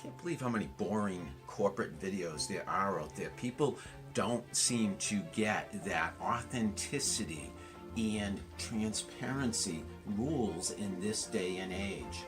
Can't believe how many boring corporate videos there are out there. People don't seem to get that authenticity and transparency rules in this day and age.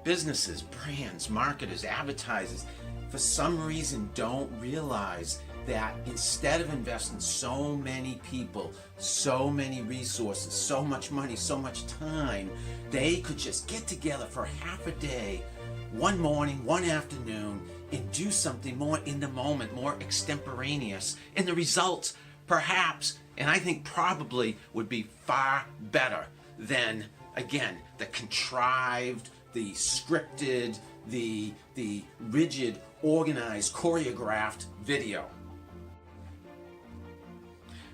Businesses, brands, marketers, advertisers, for some reason don't realize that instead of investing so many people, so many resources, so much money, so much time, they could just get together for half a day, one morning, one afternoon, and do something more in the moment, more extemporaneous. And the results, perhaps, and I think probably, would be far better than, again, the contrived, the scripted, the rigid, organized, choreographed video.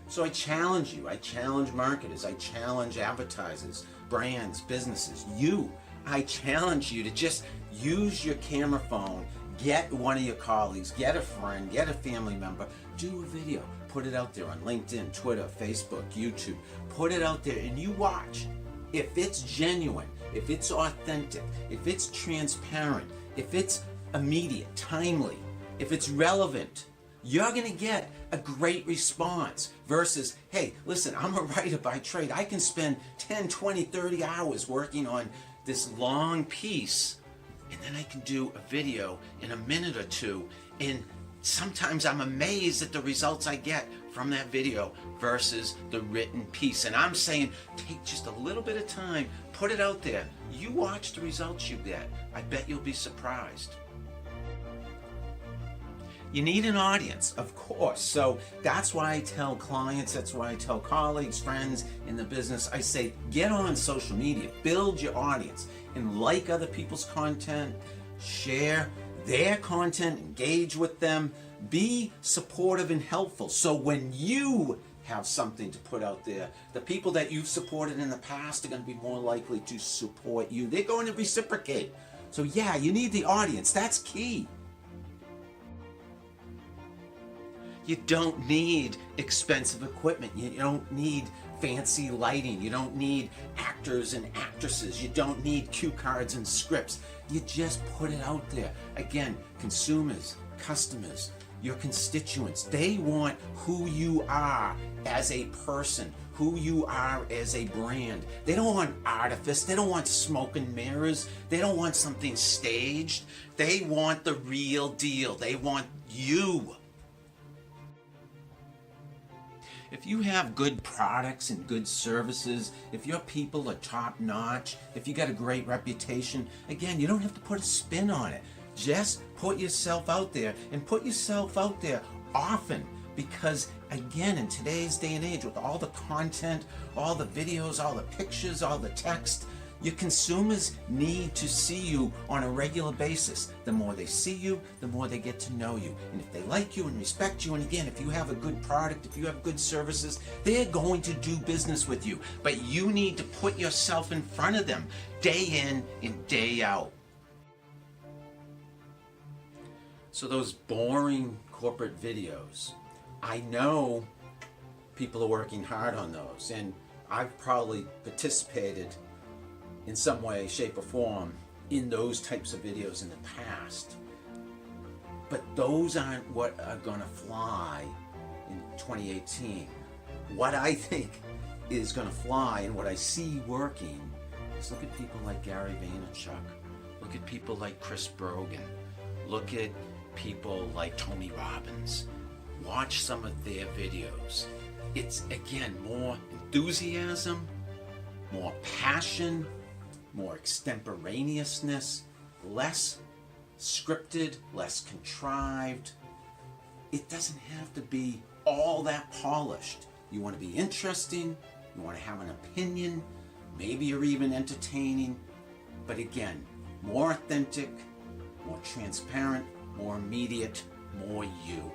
So I challenge you, I challenge marketers, I challenge advertisers, brands, businesses, I challenge you to just use your camera phone, get one of your colleagues, get a friend, get a family member, do a video, put it out there on LinkedIn, Twitter, Facebook, YouTube, put it out there and you watch. If it's genuine, if it's authentic, if it's transparent, if it's immediate, timely, if it's relevant, you're going to get a great response versus, hey, listen, I'm a writer by trade. I can spend 10, 20, 30 hours working on this long piece, and then I can do a video in a minute or two, and sometimes I'm amazed at the results I get from that video versus the written piece. And I'm saying, take just a little bit of time, put it out there. You watch the results you get. I bet you'll be surprised. You need an audience, of course. So that's why I tell clients, that's why I tell colleagues, friends in the business, I say, get on social media, build your audience, and like other people's content, share their content, engage with them, be supportive and helpful. So when you have something to put out there, the people that you've supported in the past are going to be more likely to support you. They're going to reciprocate. So yeah, you need the audience. That's key. You don't need expensive equipment. You don't need fancy lighting. You don't need actors and actresses. You don't need cue cards and scripts. You just put it out there. Again, consumers, customers, your constituents, they want who you are as a person, who you are as a brand. They don't want artifice. They don't want smoke and mirrors. They don't want something staged. They want the real deal. They want you. If you have good products and good services, if your people are top-notch, if you got a great reputation, again, you don't have to put a spin on it. Just put yourself out there, and put yourself out there often, because again, in today's day and age, with all the content, all the videos, all the pictures, all the text, your consumers need to see you on a regular basis. The more they see you, the more they get to know you. And if they like you and respect you, and again, if you have a good product, if you have good services, they're going to do business with you. But you need to put yourself in front of them day in and day out. So those boring corporate videos, I know people are working hard on those, and I've probably participated in some way, shape, or form in those types of videos in the past. But those aren't what are gonna fly in 2018. What I think is gonna fly and what I see working is look at people like Gary Vaynerchuk, look at people like Chris Brogan, look at people like Tony Robbins. Watch some of their videos. It's, again, more enthusiasm, more passion, more extemporaneousness, less scripted, less contrived. It doesn't have to be all that polished. You want to be interesting, you want to have an opinion, maybe you're even entertaining, but again, more authentic, more transparent, more immediate, more you.